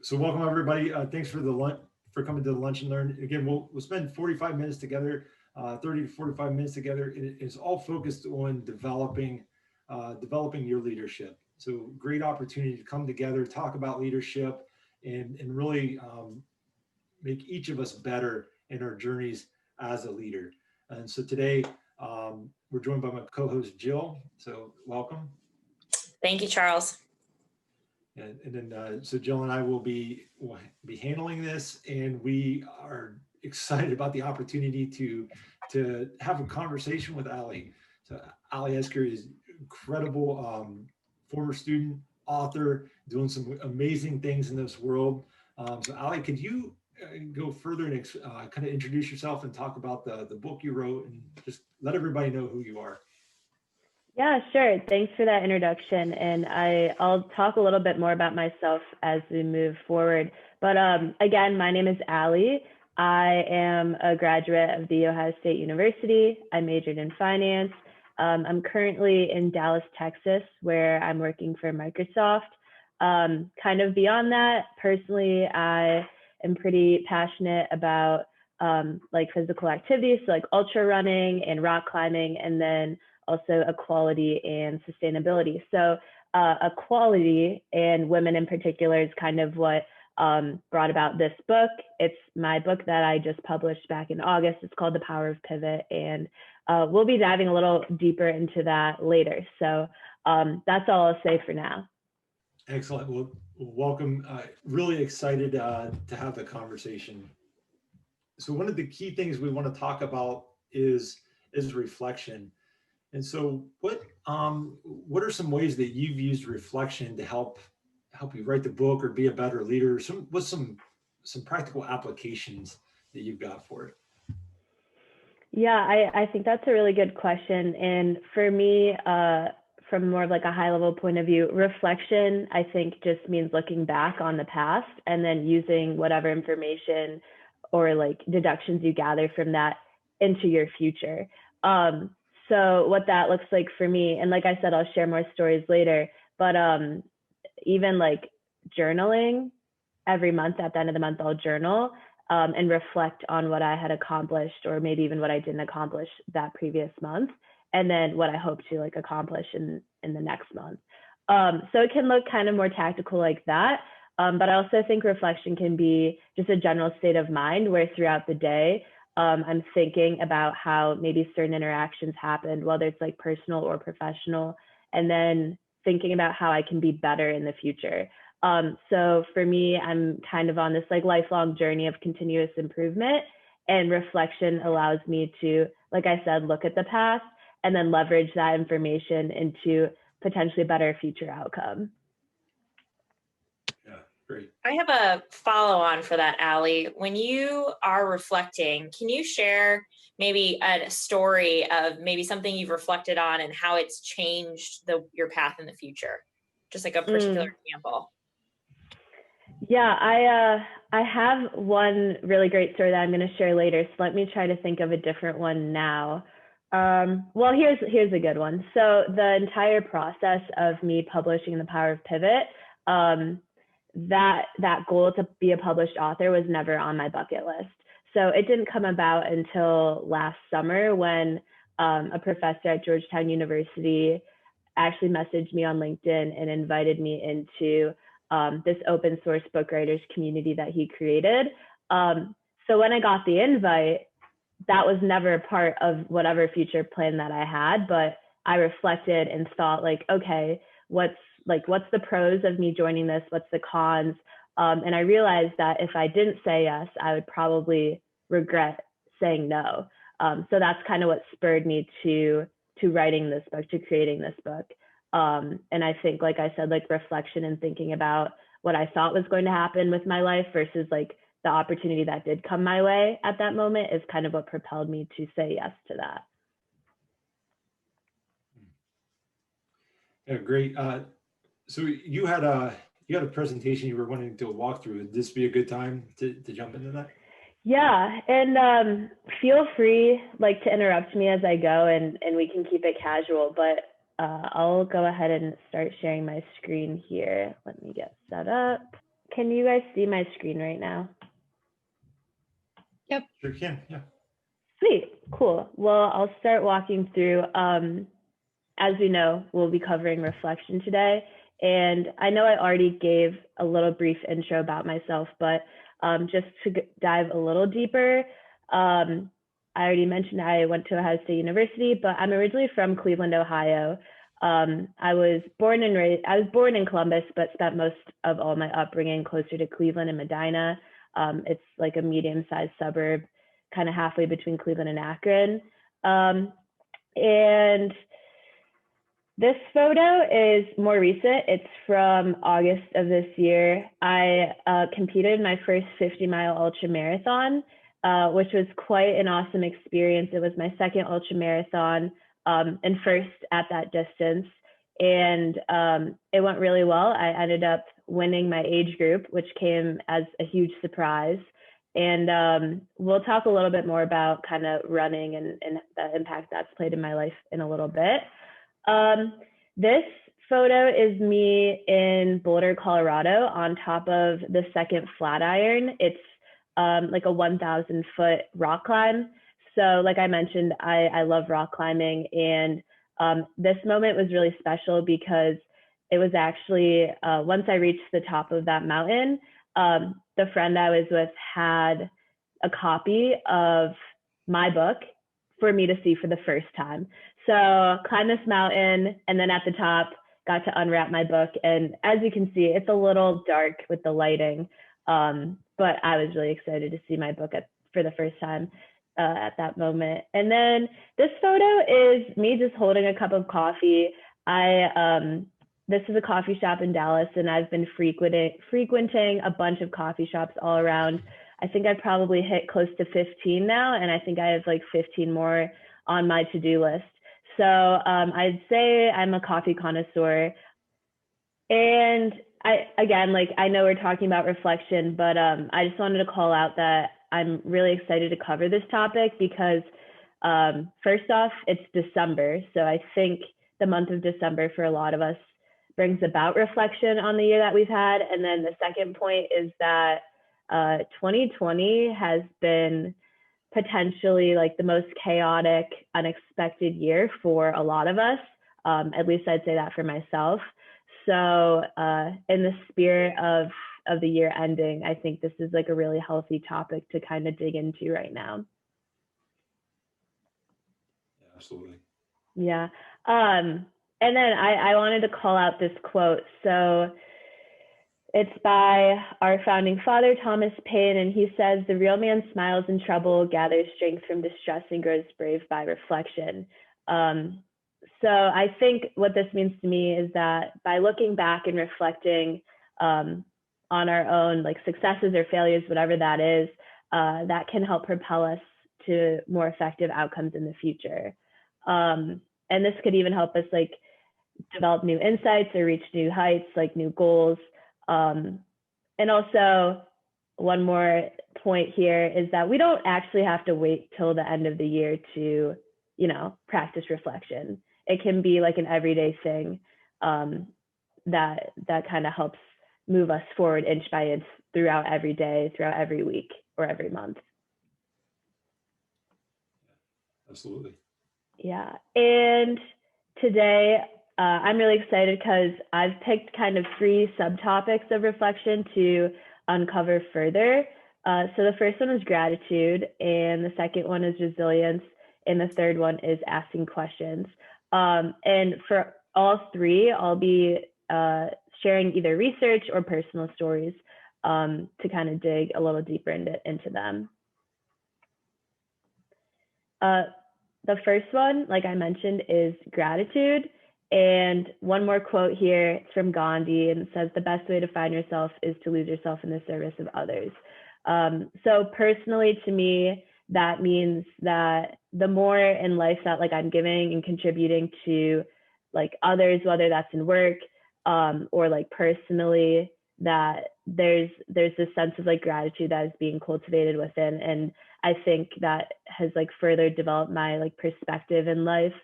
So welcome everybody. Thanks for the for coming to the lunch and learn. Again, we'll spend 45 minutes together, 30 to 45 minutes together. It is all focused on developing your leadership. So great opportunity to come together, talk about leadership, and really make each of us better in our journeys as a leader. And so today we're joined by my co-host Jill. So welcome. Thank you, Charles. And then, so Jill and I will be handling this, and we are excited about the opportunity to have a conversation with Alli. So Alli Esker is incredible, former student, author, doing some amazing things in this world. So Alli, could you go further and kind of introduce yourself and talk about the book you wrote, and just let everybody know who you are? Yeah, sure. Thanks for that introduction. And I'll talk a little bit more about myself as we move forward. But again, my name is Alli. I am a graduate of The Ohio State University. I majored in finance. I'm currently in Dallas, Texas, where I'm working for Microsoft. Kind of beyond that, personally, I am pretty passionate about like physical activities, so like ultra running and rock climbing, and then also equality and sustainability. So equality and women in particular is kind of what brought about this book. It's my book that I just published back in August. It's called The Power of Pivot, and we'll be diving a little deeper into that later. So that's all I'll say for now. Excellent. Well, welcome. Really excited to have the conversation. So one of the key things we want to talk about is reflection. And so what are some ways that you've used reflection to help you write the book or be a better leader? What's some practical applications that you've got for it? Yeah, I think that's a really good question. And for me, from more of like a high level point of view, reflection, I think just means looking back on the past and then using whatever information or like deductions you gather from that into your future. So what that looks like for me, and like I said, I'll share more stories later, but even like journaling every month, at the end of the month, I'll journal and reflect on what I had accomplished, or maybe even what I didn't accomplish that previous month, and then what I hope to like accomplish in the next month. So it can look kind of more tactical like that. But I also think reflection can be just a general state of mind where throughout the day, I'm thinking about how maybe certain interactions happened, whether it's like personal or professional, and then thinking about how I can be better in the future. So for me, I'm kind of on this like lifelong journey of continuous improvement, and reflection allows me to, like I said, look at the past and then leverage that information into potentially a better future outcome. Great. I have a follow-on for that, Alli. When you are reflecting, can you share maybe a story of maybe something you've reflected on and how it's changed your path in the future? Just like a particular example. Yeah, I have one really great story that I'm going to share later. So let me try to think of a different one now. Well, here's a good one. So the entire process of me publishing The Power of Pivot, that goal to be a published author was never on my bucket list. So it didn't come about until last summer when a professor at Georgetown University actually messaged me on LinkedIn and invited me into this open source book writers community that he created. So when I got the invite, that was never a part of whatever future plan that I had, but I reflected and thought like, okay, what's the pros of me joining this? What's the cons? And I realized that if I didn't say yes, I would probably regret saying no. So that's kind of what spurred me to writing this book, to creating this book. And I think, like I said, like reflection and thinking about what I thought was going to happen with my life versus like the opportunity that did come my way at that moment is kind of what propelled me to say yes to that. Yeah, great. So you had a presentation you were wanting to walk through. Would this be a good time to jump into that? Yeah, and feel free like to interrupt me as I go, and we can keep it casual, but I'll go ahead and start sharing my screen here. Let me get set up. can you guys see my screen right now? Sure can, yeah. Sweet, cool. Well, I'll start walking through. As we know, we'll be covering reflection today. And I know I already gave a little brief intro about myself, but just to dive a little deeper, I already mentioned I went to Ohio State University, but I'm originally from Cleveland, Ohio. I was born in Columbus, but spent most of all my upbringing closer to Cleveland and Medina. It's like a medium-sized suburb, kind of halfway between Cleveland and Akron. And this photo is more recent. It's from August of this year. I competed in my first 50-mile ultra marathon, which was quite an awesome experience. It was my second ultra marathon and first at that distance. And it went really well. I ended up winning my age group, which came as a huge surprise. And we'll talk a little bit more about kind of running and the impact that's played in my life in a little bit. This photo is me in Boulder, Colorado, on top of the second Flatiron. It's like a 1,000-foot rock climb. So like I mentioned, I love rock climbing. And this moment was really special because it was actually, once I reached the top of that mountain, the friend I was with had a copy of my book for me to see for the first time. So climbed this mountain, and then at the top, got to unwrap my book. And as you can see, it's a little dark with the lighting, but I was really excited to see my book for the first time at that moment. And then this photo is me just holding a cup of coffee. This is a coffee shop in Dallas, and I've been frequenting a bunch of coffee shops all around. I think I've probably hit close to 15 now, and I think I have like 15 more on my to-do list. So I'd say I'm a coffee connoisseur. And I know we're talking about reflection, but I just wanted to call out that I'm really excited to cover this topic because first off, it's December. So I think the month of December for a lot of us brings about reflection on the year that we've had. And then the second point is that 2020 has been potentially like the most chaotic, unexpected year for a lot of us. At least I'd say that for myself. So in the spirit of the year ending, I think this is like a really healthy topic to kind of dig into right now. Yeah, absolutely. Yeah. And then I wanted to call out this quote. So it's by our founding father, Thomas Paine, and he says, "The real man smiles in trouble, gathers strength from distress, and grows brave by reflection." So I think what this means to me is that by looking back and reflecting on our own like successes or failures, whatever that is, that can help propel us to more effective outcomes in the future. And this could even help us like develop new insights or reach new heights, like new goals. And also one more point here is that we don't actually have to wait till the end of the year to, practice reflection. It can be like an everyday thing that kind of helps move us forward inch by inch throughout every day, throughout every week or every month. Absolutely. Yeah. And today, I'm really excited because I've picked kind of 3 subtopics of reflection to uncover further. So the first one is gratitude, and the second one is resilience, and the third one is asking questions. And for all 3, I'll be sharing either research or personal stories to kind of dig a little deeper into them. The first one, like I mentioned, is gratitude. And one more quote here, it's from Gandhi, and it says, "The best way to find yourself is to lose yourself in the service of others." So personally, to me, that means that the more in life that like I'm giving and contributing to like others, whether that's in work or like personally, that there's this sense of like gratitude that is being cultivated within. And I think that has like further developed my like perspective in life.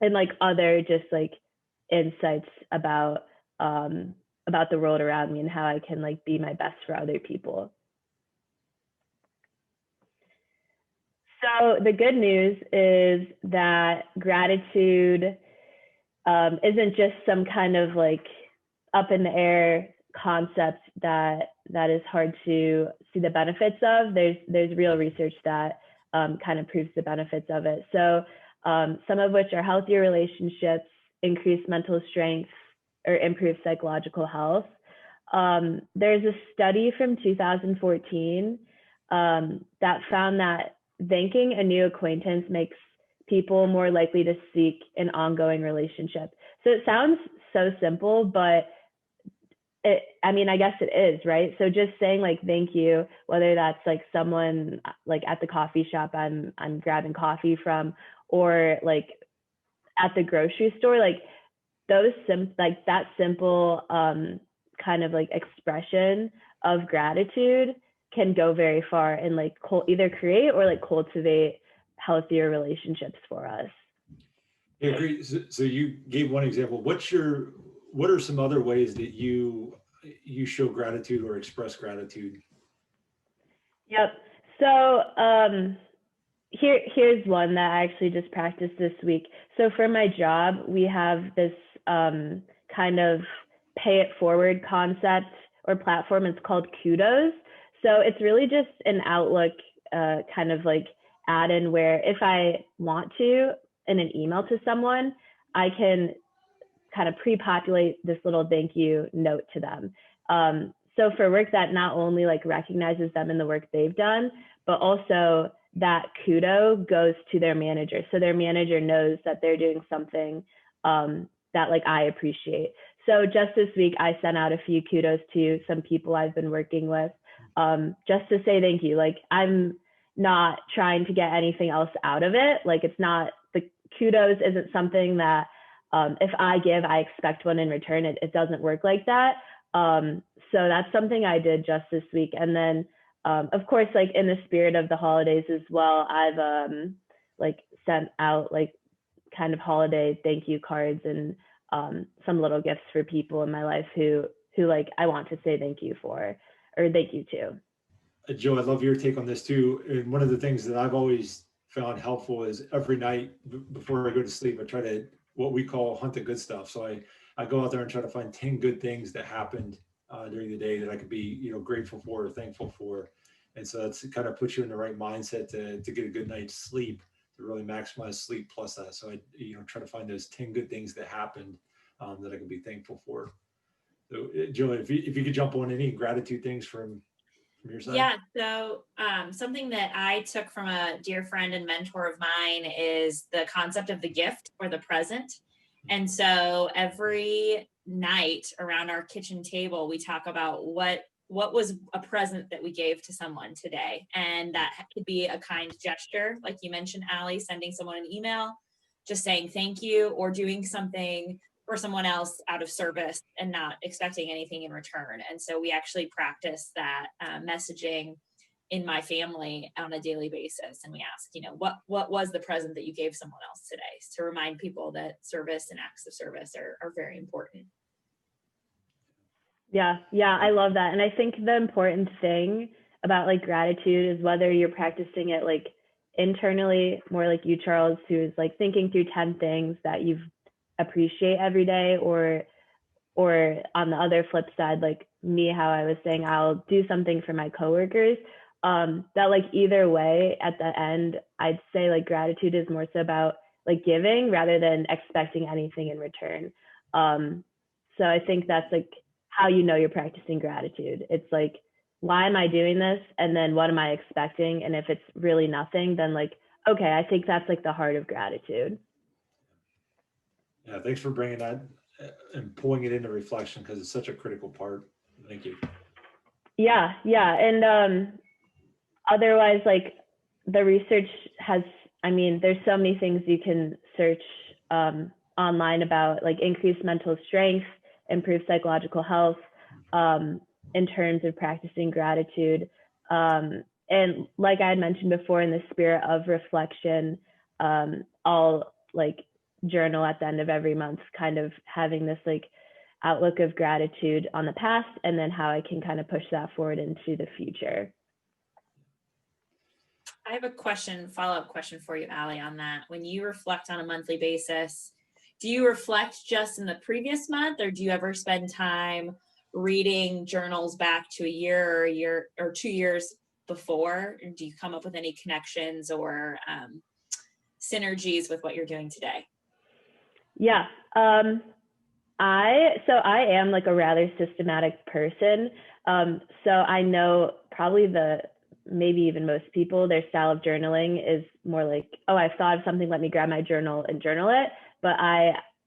And like other just like insights about about the world around me and how I can like be my best for other people. So the good news is that gratitude isn't just some kind of like up in the air concept that is hard to see the benefits of. There's real research that kind of proves the benefits of it. So some of which are healthier relationships, increased mental strength, or improved psychological health. There's a study from 2014 that found that thanking a new acquaintance makes people more likely to seek an ongoing relationship. So it sounds so simple, but I guess it is, right? So just saying like thank you, whether that's like someone like at the coffee shop I'm grabbing coffee from, or like at the grocery store, like that simple kind of like expression of gratitude can go very far and like either create or like cultivate healthier relationships for us. I agree. So you gave one example. What are some other ways that you show gratitude or express gratitude? Yep. So here's one that I actually just practiced this week. So for my job, we have this kind of pay it forward concept or platform. It's called Kudos. So it's really just an Outlook kind of like add-in where if I want to, in an email to someone, I can kind of pre-populate this little thank you note to them. So for work that not only like recognizes them in the work they've done, but also that kudo goes to their manager. So their manager knows that they're doing something that like I appreciate. So just this week, I sent out a few kudos to some people I've been working with just to say thank you. Like I'm not trying to get anything else out of it. Like it's not, the kudos isn't something that if I give, I expect one in return. It doesn't work like that. So that's something I did just this week. And then, of course, like in the spirit of the holidays as well, I've like sent out like kind of holiday thank you cards and some little gifts for people in my life who like I want to say thank you for, or thank you to. Joe, I love your take on this too. And one of the things that I've always found helpful is every night before I go to sleep, I try to what we call hunt the good stuff. So I go out there and try to find 10 good things that happened during the day that I could be, grateful for or thankful for. And so that's kind of puts you in the right mindset to get a good night's sleep, to really maximize sleep plus that. So I, try to find those 10 good things that happened that I can be thankful for. So Joe, if you could jump on any gratitude things from your side. Yeah. So something that I took from a dear friend and mentor of mine is the concept of the gift or the present. And so every night around our kitchen table, we talk about what was a present that we gave to someone today. And that could be a kind gesture. Like you mentioned, Alli, sending someone an email, just saying thank you, or doing something for someone else out of service and not expecting anything in return. And so we actually practice that messaging in my family on a daily basis. And we ask, what was the present that you gave someone else today, to remind people that service and acts of service are very important. Yeah, I love that. And I think the important thing about like gratitude is whether you're practicing it like internally, more like you, Charles, who is like thinking through 10 things that you appreciate every day, or on the other flip side, like me, how I was saying, I'll do something for my coworkers. That like either way, at the end, I'd say like gratitude is more so about like giving rather than expecting anything in return. So I think that's like how you're practicing gratitude. It's like, why am I doing this? And then what am I expecting? And if it's really nothing, then like, okay, I think that's like the heart of gratitude. Yeah, thanks for bringing that and pulling it into reflection, because it's such a critical part. Thank you. Yeah. And otherwise, like the research has, there's so many things you can search online about, like increased mental strength, improved psychological health in terms of practicing gratitude. And like I had mentioned before, in the spirit of reflection, I'll like journal at the end of every month, kind of having this like outlook of gratitude on the past, and then how I can kind of push that forward into the future. I have a question, follow-up question for you, Alli, on that. When you reflect on a monthly basis, do you reflect just in the previous month, or do you ever spend time reading journals back to a year or 2 years before? And do you come up with any connections or synergies with what you're doing today? Yeah. I am like a rather systematic person. So I know probably maybe even most people, their style of journaling is more like, oh, I've thought of something, let me grab my journal and journal it. But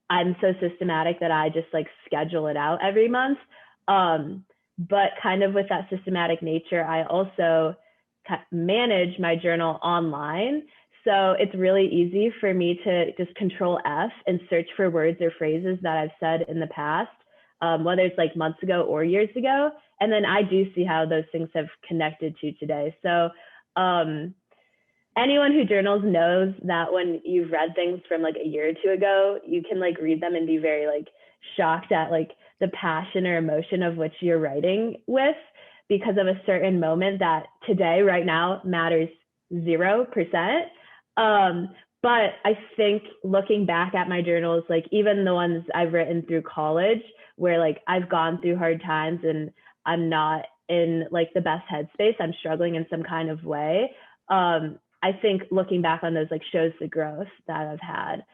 I'm so systematic that I just like schedule it out every month. But kind of with that systematic nature, I also manage my journal online. So it's really easy for me to just Control F and search for words or phrases that I've said in the past, whether it's like months ago or years ago. And then I do see how those things have connected to today. So anyone who journals knows that when you've read things from like a year or two ago, you can like read them and be very like shocked at like the passion or emotion of which you're writing with, because of a certain moment that today, right now, matters 0%. But I think looking back at my journals, like even the ones I've written through college, where like I've gone through hard times and I'm not in like the best headspace, I'm struggling in some kind of way. I think looking back on those like shows the growth that I've had.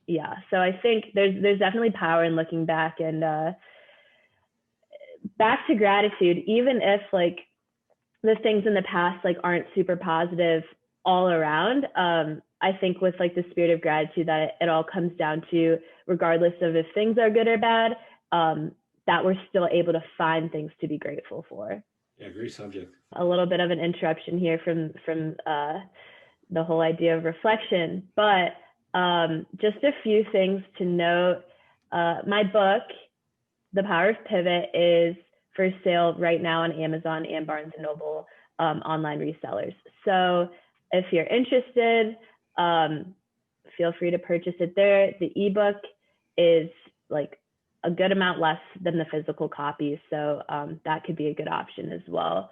Yeah, so I think there's definitely power in looking back. And back to gratitude, even if like the things in the past like aren't super positive all around, I think with like the spirit of gratitude that it all comes down to, regardless of if things are good or bad, that we're still able to find things to be grateful for. Yeah, great subject. A little bit of an interruption here from the whole idea of reflection, but just a few things to note. My book, The Power of Pivot, is for sale right now on Amazon and Barnes & Noble online resellers. So if you're interested, feel free to purchase it there. The ebook is like a good amount less than the physical copies, so that could be a good option as well.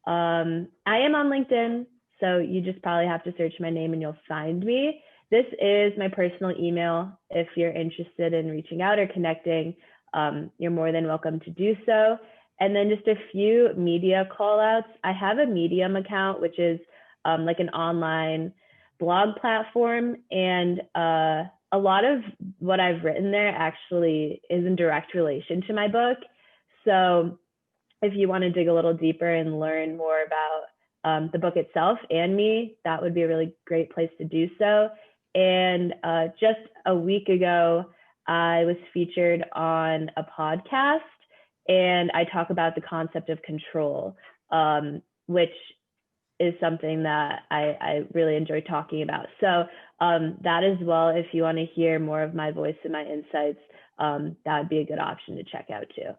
I am on LinkedIn, so you just probably have to search my name and you'll find me. This is my personal email. If you're interested in reaching out or connecting, you're more than welcome to do so. And then just a few media call outs. I have a Medium account, which is like an online blog platform. And a lot of what I've written there actually is in direct relation to my book. So if you want to dig a little deeper and learn more about the book itself and me, that would be a really great place to do so. And just a week ago, I was featured on a podcast, and I talk about the concept of control, which is something that I really enjoy talking about. So that as well, if you want to hear more of my voice and my insights, that would be a good option to check out too.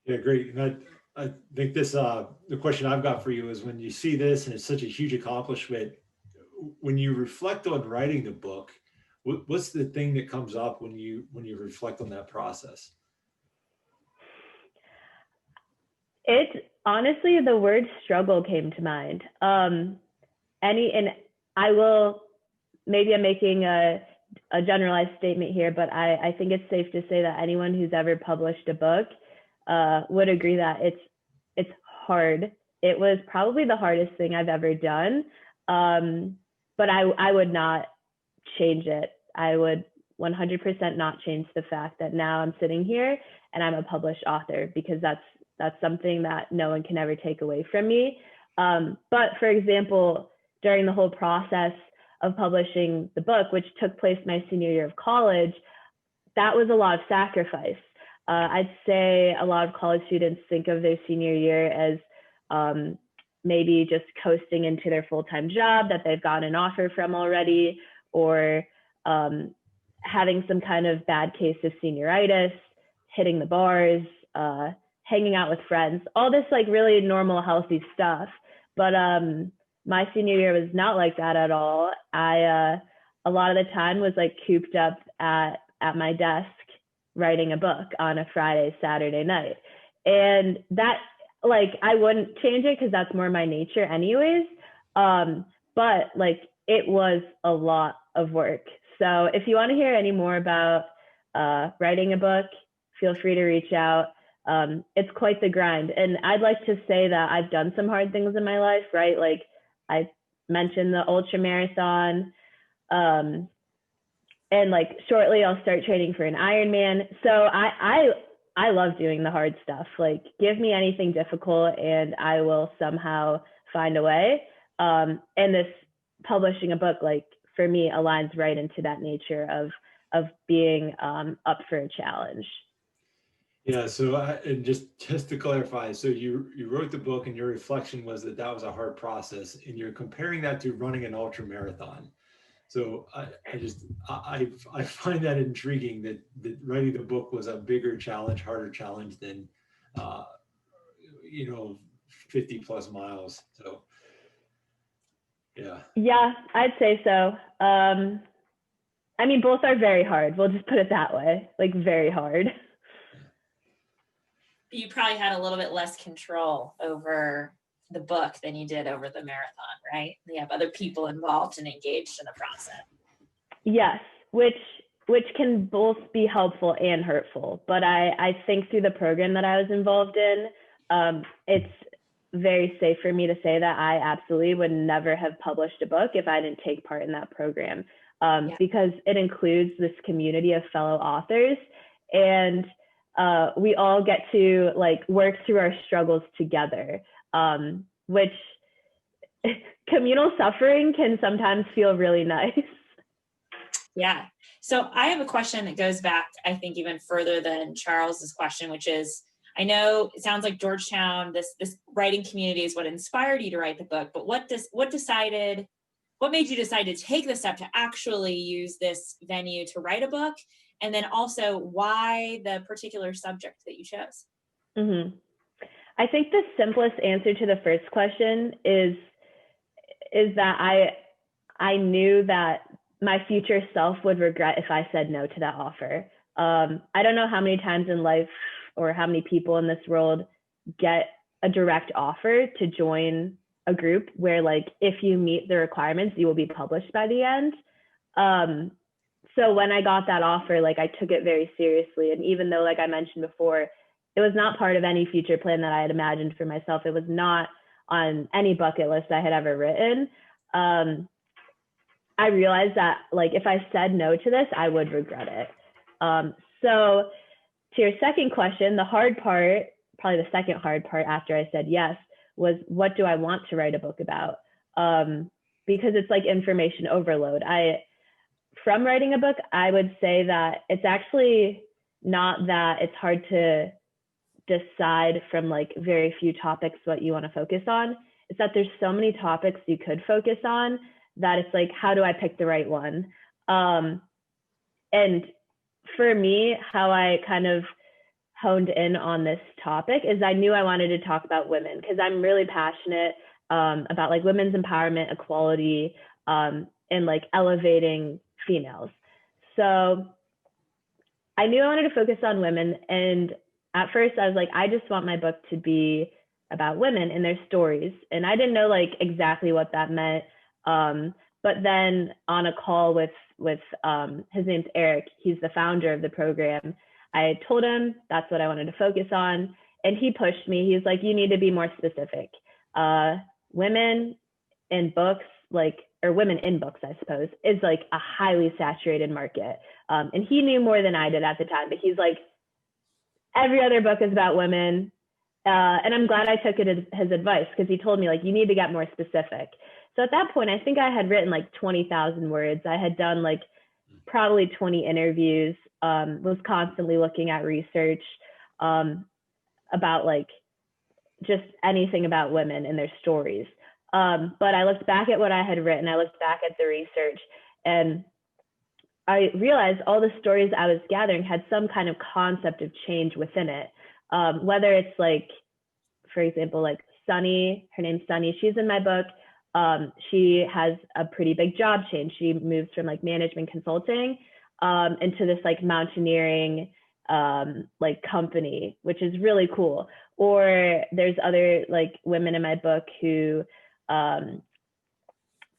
Yeah, great. And I think this, the question I've got for you is, when you see this and it's such a huge accomplishment, when you reflect on writing the book, what's the thing that comes up when you reflect on that process? It honestly, the word struggle came to mind. And I will, maybe I'm making a generalized statement here, but I think it's safe to say that anyone who's ever published a book would agree that it's hard. It was probably the hardest thing I've ever done. But I would not change it. I would 100% not change the fact that now I'm sitting here and I'm a published author, because that's something that no one can ever take away from me. But for example, during the whole process of publishing the book, which took place my senior year of college, that was a lot of sacrifice. I'd say a lot of college students think of their senior year as maybe just coasting into their full-time job that they've gotten an offer from already, or having some kind of bad case of senioritis, hitting the bars, hanging out with friends, all this like really normal, healthy stuff. But my senior year was not like that at all. A lot of the time was like cooped up at my desk, writing a book on a Friday, Saturday night. And that, like, I wouldn't change it because that's more my nature anyways. But like, it was a lot of work. So if you want to hear any more about writing a book, feel free to reach out. It's quite the grind. And I'd like to say that I've done some hard things in my life, right? Like I mentioned the ultra marathon, and like shortly I'll start training for an Ironman. So I love doing the hard stuff. Like give me anything difficult and I will somehow find a way. And this publishing a book, like for me, aligns right into that nature of being up for a challenge. Yeah. So, and just to clarify, so you wrote the book, and your reflection was that that was a hard process, and you're comparing that to running an ultra marathon. So I find that intriguing that writing the book was a bigger challenge, harder challenge than 50 plus miles. So yeah. Yeah, I'd say so. I mean, both are very hard. We'll just put it that way, like very hard. You probably had a little bit less control over the book than you did over the marathon, right? You have other people involved and engaged in the process. Yes, which can both be helpful and hurtful. But I think through the program that I was involved in, it's very safe for me to say that I absolutely would never have published a book if I didn't take part in that program, because it includes this community of fellow authors, and we all get to like work through our struggles together, which communal suffering can sometimes feel really nice. Yeah. So I have a question that goes back, I think, even further than Charles's question, which is, I know it sounds like Georgetown, this writing community is what inspired you to write the book, but what made you decide to take the step to actually use this venue to write a book? And then also why the particular subject that you chose? Mm-hmm. I think the simplest answer to the first question is that I knew that my future self would regret if I said no to that offer. I don't know how many times in life or how many people in this world get a direct offer to join a group where, like, if you meet the requirements, you will be published by the end. So when I got that offer, like, I took it very seriously. And even though, like I mentioned before, it was not part of any future plan that I had imagined for myself, it was not on any bucket list I had ever written. I realized that, like, if I said no to this, I would regret it. So to your second question, the hard part, probably the second hard part after I said yes, was what do I want to write a book about? Because it's like information overload. From writing a book, I would say that it's actually not that it's hard to decide from like very few topics what you want to focus on. It's that there's so many topics you could focus on that it's like, how do I pick the right one? And for me, how I kind of honed in on this topic is I knew I wanted to talk about women because I'm really passionate about like women's empowerment, equality, and like elevating females. So I knew I wanted to focus on women. And at first I was like, I just want my book to be about women and their stories. And I didn't know like exactly what that meant. But then on a call with his name's Eric, he's the founder of the program, I told him that's what I wanted to focus on. And he pushed me. He's like, you need to be more specific. Women in books, like, or women in books, I suppose, is like a highly saturated market. And he knew more than I did at the time, but he's like, every other book is about women. And I'm glad I took his advice because he told me like, you need to get more specific. So at that point, I think I had written like 20,000 words. I had done like probably 20 interviews, was constantly looking at research about like just anything about women and their stories. But I looked back at what I had written, I looked back at the research, and I realized all the stories I was gathering had some kind of concept of change within it. Whether it's like, for example, like Sunny, her name's Sunny, she's in my book. She has a pretty big job change. She moves from like management consulting into this like mountaineering like company, which is really cool. Or there's other like women in my book who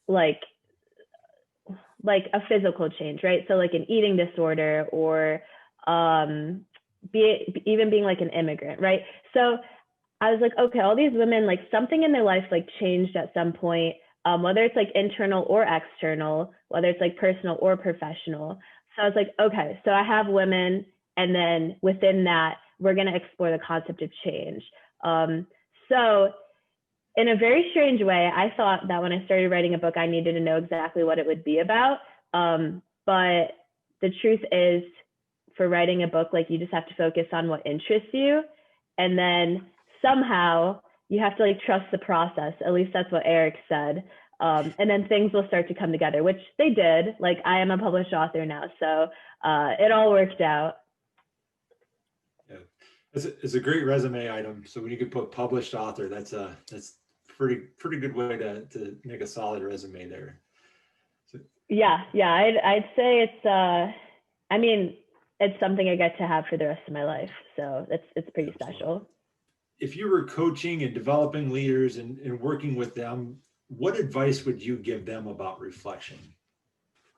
like a physical change, right? So like an eating disorder, or even being like an immigrant, right? So I was like, okay, all these women, like something in their life like changed at some point, whether it's like internal or external, whether it's like personal or professional. So I was like, okay, so I have women, and then within that, we're going to explore the concept of change. So in a very strange way, I thought that when I started writing a book, I needed to know exactly what it would be about. But the truth is, for writing a book, like you just have to focus on what interests you. And then somehow you have to like trust the process. At least that's what Eric said. And then things will start to come together, which they did. Like I am a published author now, so it all worked out. Yeah, it's a great resume item. So when you can put published author, that's pretty good way to make a solid resume there. So, Yeah, I'd say it's I mean, it's something I get to have for the rest of my life. So it's pretty absolutely. special. If you were coaching and developing leaders and working with them, what advice would you give them about reflection?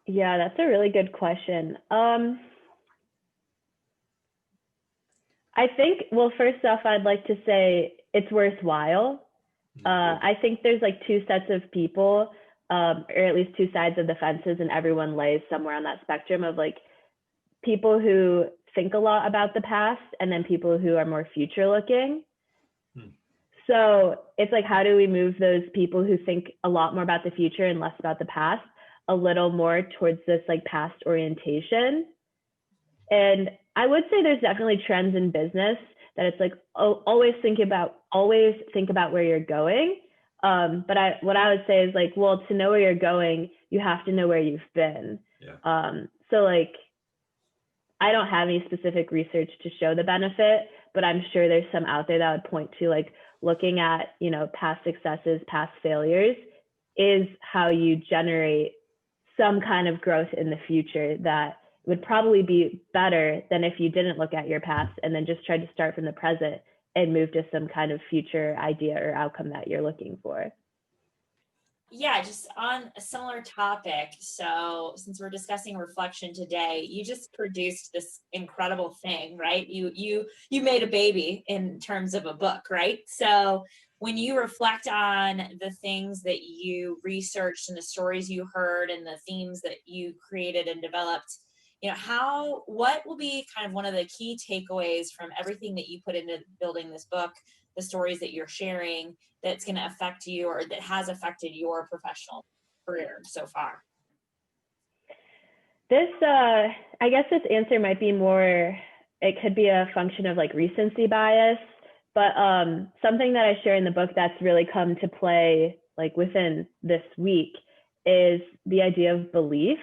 Yeah, that's a really good question. I think, well, first off, I'd like to say it's worthwhile. I think there's like two sets of people, or at least two sides of the fences, and everyone lays somewhere on that spectrum of like people who think a lot about the past, and then people who are more future looking. So it's like, how do we move those people who think a lot more about the future and less about the past a little more towards this like past orientation? And I would say there's definitely trends in business that it's like, always think about where you're going. But what I would say is like, well, to know where you're going, you have to know where you've been. Yeah. So like, I don't have any specific research to show the benefit, but I'm sure there's some out there that would point to like looking at, you know, past successes, past failures is how you generate some kind of growth in the future that would probably be better than if you didn't look at your past and then just tried to start from the present and move to some kind of future idea or outcome that you're looking for. Yeah, just on a similar topic. So since we're discussing reflection today, you just produced this incredible thing, right? You made a baby in terms of a book, right? So when you reflect on the things that you researched and the stories you heard and the themes that you created and developed, you know, what will be kind of one of the key takeaways from everything that you put into building this book, the stories that you're sharing, that's going to affect you or that has affected your professional career so far? This, I guess this answer might be more, it could be a function of like recency bias, but something that I share in the book that's really come to play like within this week is the idea of belief.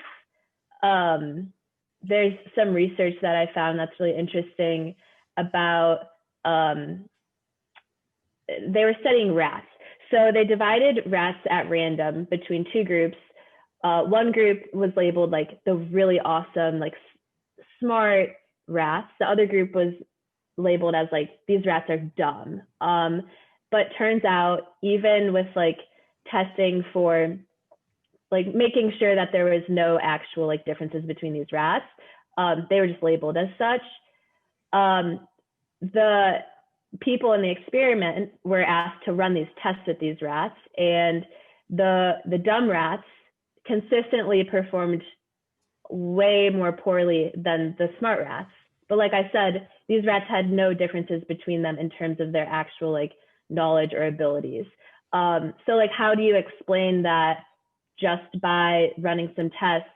There's some research that I found that's really interesting about, they were studying rats. So they divided rats at random between two groups. One group was labeled like the really awesome, like smart rats. The other group was labeled as like, these rats are dumb. But turns out, even with like testing for like making sure that there was no actual like differences between these rats, they were just labeled as such. The people in the experiment were asked to run these tests with these rats, and the dumb rats consistently performed way more poorly than the smart rats. But like I said, these rats had no differences between them in terms of their actual like knowledge or abilities. So like, how do you explain that just by running some tests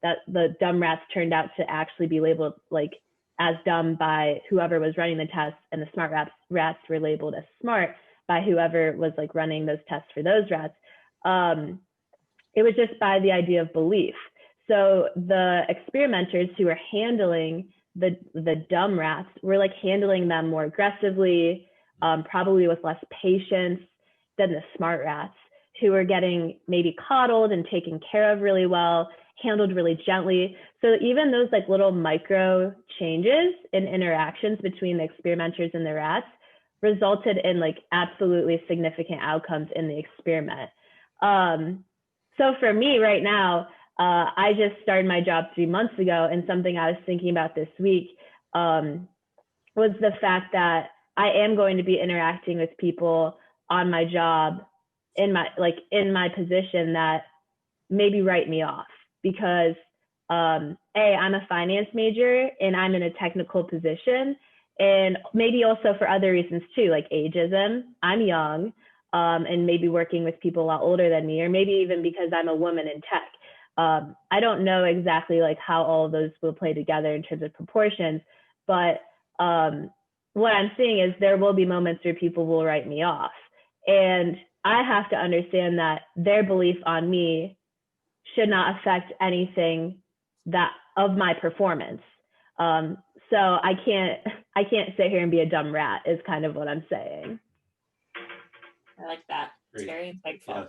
that the dumb rats turned out to actually be labeled like as dumb by whoever was running the tests, and the smart rats were labeled as smart by whoever was like running those tests for those rats? It was just by the idea of belief. So the experimenters who were handling the dumb rats were like handling them more aggressively, probably with less patience than the smart rats, who were getting maybe coddled and taken care of really well. handled really gently. So even those like little micro changes in interactions between the experimenters and the rats resulted in like absolutely significant outcomes in the experiment. So for me right now, I just started my job 3 months ago, and something I was thinking about this week was the fact that I am going to be interacting with people on my job in my position that maybe write me off because I'm a finance major and I'm in a technical position, and maybe also for other reasons too, like ageism. I'm young, and maybe working with people a lot older than me, or maybe even because I'm a woman in tech. I don't know exactly like how all of those will play together in terms of proportions, but what I'm seeing is there will be moments where people will write me off, and I have to understand that their belief on me should not affect anything that of my performance. So I can't sit here and be a dumb rat is kind of what I'm saying. I like that. It's Great. very insightful.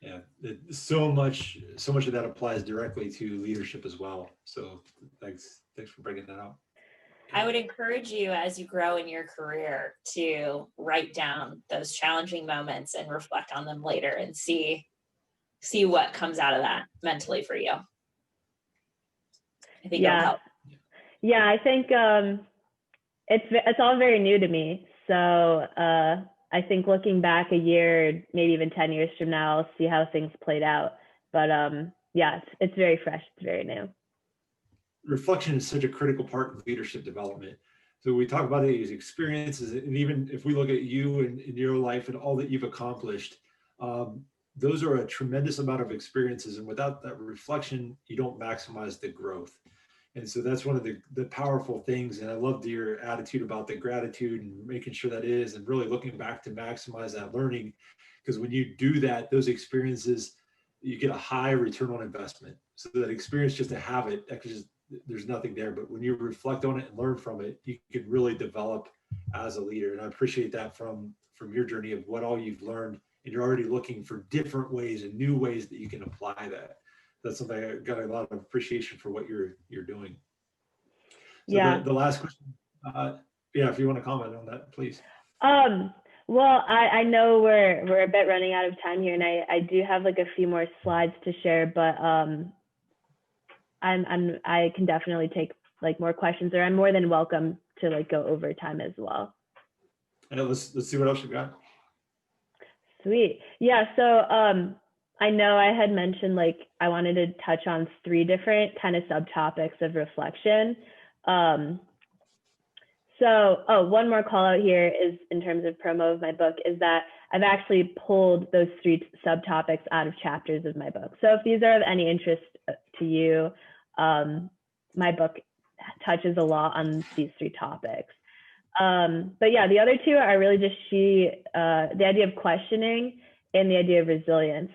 Yeah. So much of that applies directly to leadership as well. So thanks for bringing that up. I would encourage you as you grow in your career to write down those challenging moments and reflect on them later and see what comes out of that mentally for you. I think it'll help. Yeah, I think it's all very new to me. So I think looking back a year, maybe even 10 years from now, I'll see how things played out. But yeah, it's very fresh. It's very new. Reflection is such a critical part of leadership development. So we talk about these experiences, and even if we look at you and in your life and all that you've accomplished, those are a tremendous amount of experiences. And without that reflection, you don't maximize the growth. And so that's one of the powerful things. And I loved your attitude about the gratitude and making sure that is, and really looking back to maximize that learning. Because when you do that, those experiences, you get a high return on investment. So that experience, just to have it, there's nothing there. But when you reflect on it and learn from it, you can really develop as a leader. And I appreciate that from your journey of what all you've learned. And you're already looking for different ways and new ways that you can apply that. That's something I got a lot of appreciation for what you're doing. So yeah. The last question, if you want to comment on that, please. Well, I know we're a bit running out of time here, and I do have like a few more slides to share, but I can definitely take like more questions, or I'm more than welcome to like go over time as well. And let's see what else you've got. Sweet. Yeah. So I know I had mentioned like I wanted to touch on 3 different kind of subtopics of reflection. So one more call out here is in terms of promo of my book is that I've actually pulled those 3 subtopics out of chapters of my book. So if these are of any interest to you, my book touches a lot on these 3 topics. But yeah, the other 2 are really just the idea of questioning and the idea of resilience.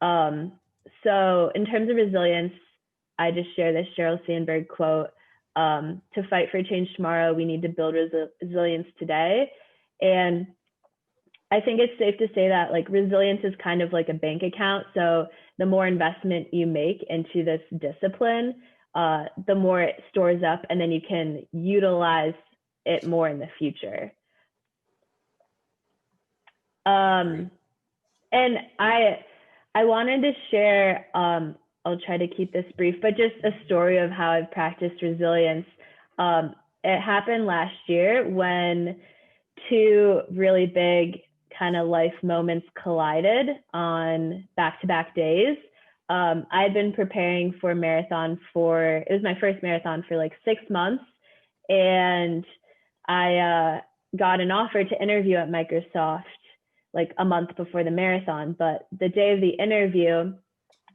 So in terms of resilience, I just share this Sheryl Sandberg quote, to fight for change tomorrow, we need to build resilience today. And I think it's safe to say that like resilience is kind of like a bank account. So the more investment you make into this discipline, the more it stores up, and then you can utilize it more in the future. And I wanted to share, I'll try to keep this brief, but just a story of how I've practiced resilience. It happened last year when 2 really big kind of life moments collided on back-to-back days. I had been preparing for a marathon it was my first marathon for like 6 months. And I got an offer to interview at Microsoft like a month before the marathon. But the day of the interview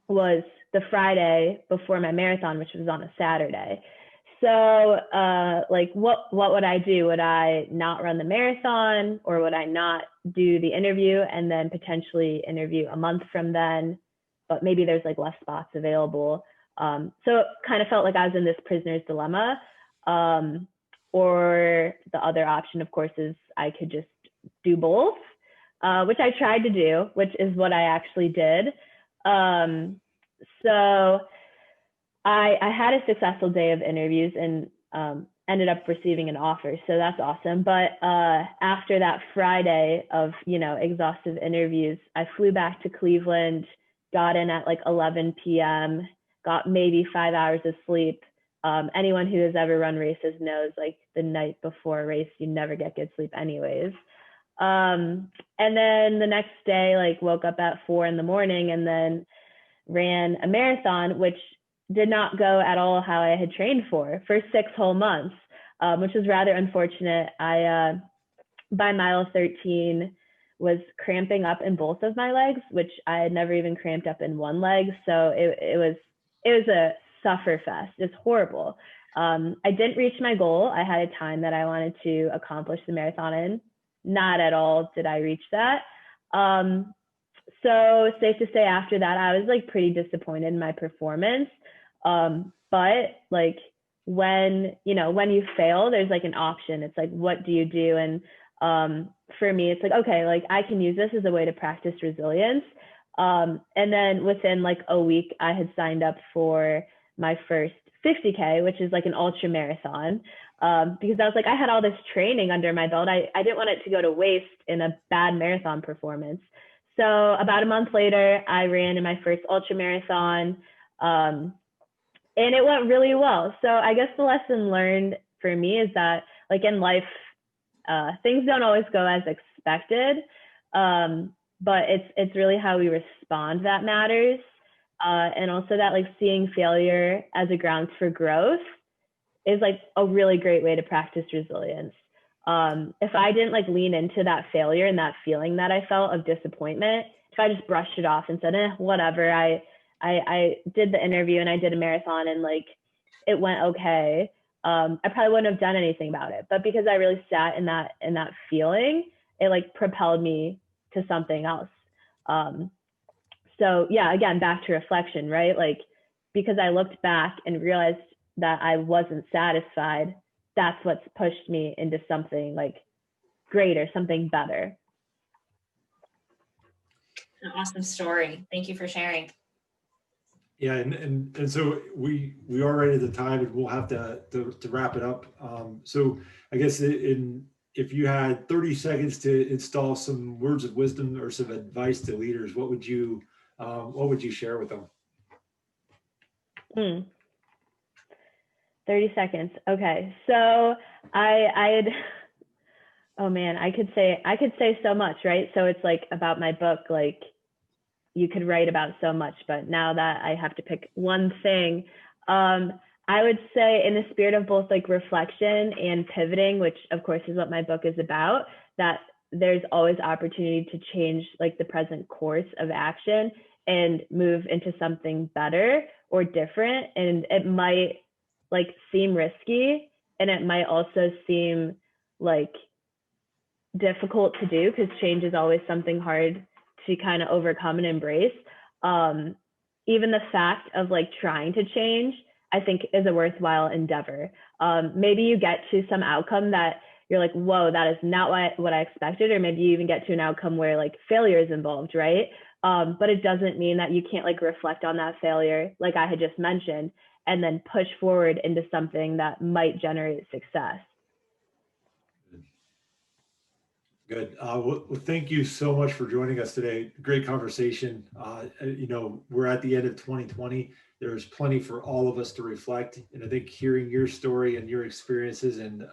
was the Friday before my marathon, which was on a Saturday. So like what would I do? Would I not run the marathon, or would I not do the interview and then potentially interview a month from then, but maybe there's like less spots available? So it kind of felt like I was in this prisoner's dilemma. Or the other option, of course, is I could just do both, which I tried to do, which is what I actually did. So I had a successful day of interviews and ended up receiving an offer. So that's awesome. But after that Friday of, exhaustive interviews, I flew back to Cleveland, got in at like 11 p.m., got maybe 5 hours of sleep. Anyone who has ever run races knows like the night before a race, you never get good sleep anyways. And then the next day, like woke up at 4 in the morning and then ran a marathon, which did not go at all how I had trained for 6 whole months, which was rather unfortunate. I, by mile 13, was cramping up in both of my legs, which I had never even cramped up in one leg. So it was a suffer fest. It's horrible. I didn't reach my goal. I had a time that I wanted to accomplish the marathon in. Not at all did I reach that. So safe to say after that, I was like pretty disappointed in my performance. But like when you fail, there's like an option. It's like, what do you do? And for me, it's like, okay, like I can use this as a way to practice resilience. And then within like a week, I had signed up for my first 50K, which is like an ultra marathon. Because I was like, I had all this training under my belt. I didn't want it to go to waste in a bad marathon performance. So about a month later, I ran in my first ultra marathon, and it went really well. So I guess the lesson learned for me is that like in life, things don't always go as expected, but it's really how we respond that matters. And also that like seeing failure as a grounds for growth is like a really great way to practice resilience. If I didn't like lean into that failure and that feeling that I felt of disappointment, if I just brushed it off and said, whatever, I did the interview and I did a marathon and like it went okay, I probably wouldn't have done anything about it. But because I really sat in that feeling, it like propelled me to something else. So yeah, again, back to reflection, right? Like because I looked back and realized that I wasn't satisfied, that's what's pushed me into something like greater, something better. An awesome story. Thank you for sharing. Yeah, and so we are right at the time, and we'll have to wrap it up. So I guess if you had 30 seconds to install some words of wisdom or some advice to leaders, what would you share with them? 30 seconds. Okay, so I could say so much, right? So it's like about my book, like you could write about so much, but now that I have to pick one thing, I would say in the spirit of both like reflection and pivoting, which of course is what my book is about, that there's always opportunity to change like the present course of action and move into something better or different. And it might like seem risky and it might also seem like difficult to do because change is always something hard to kind of overcome and embrace. Even the fact of like trying to change, I think is a worthwhile endeavor. Maybe you get to some outcome that you're like, whoa, that is not what I expected. Or maybe you even get to an outcome where like failure is involved, right? But it doesn't mean that you can't like reflect on that failure, like I had just mentioned, and then push forward into something that might generate success. Good. Well, thank you so much for joining us today. Great conversation. We're at the end of 2020. There's plenty for all of us to reflect. And I think hearing your story and your experiences and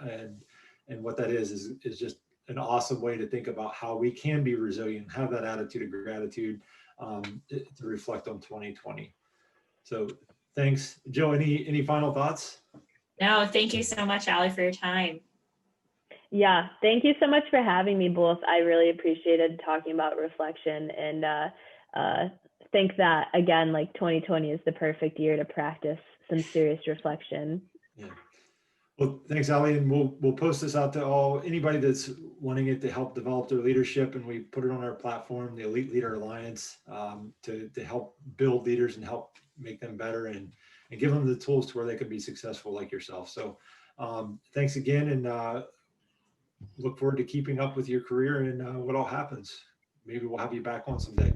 what that is just an awesome way to think about how we can be resilient, have that attitude of gratitude to reflect on 2020. So thanks. Joe, any final thoughts? No, thank you so much, Alli, for your time. Yeah, thank you so much for having me both. I really appreciated talking about reflection and think that, again, like 2020 is the perfect year to practice some serious reflection. Yeah. Well, thanks, Alli, and we'll post this out to anybody that's wanting it to help develop their leadership, and we put it on our platform, the Elite Leader Alliance, to help build leaders and help make them better and give them the tools to where they can be successful like yourself. So thanks again, and look forward to keeping up with your career and what all happens. Maybe we'll have you back on someday.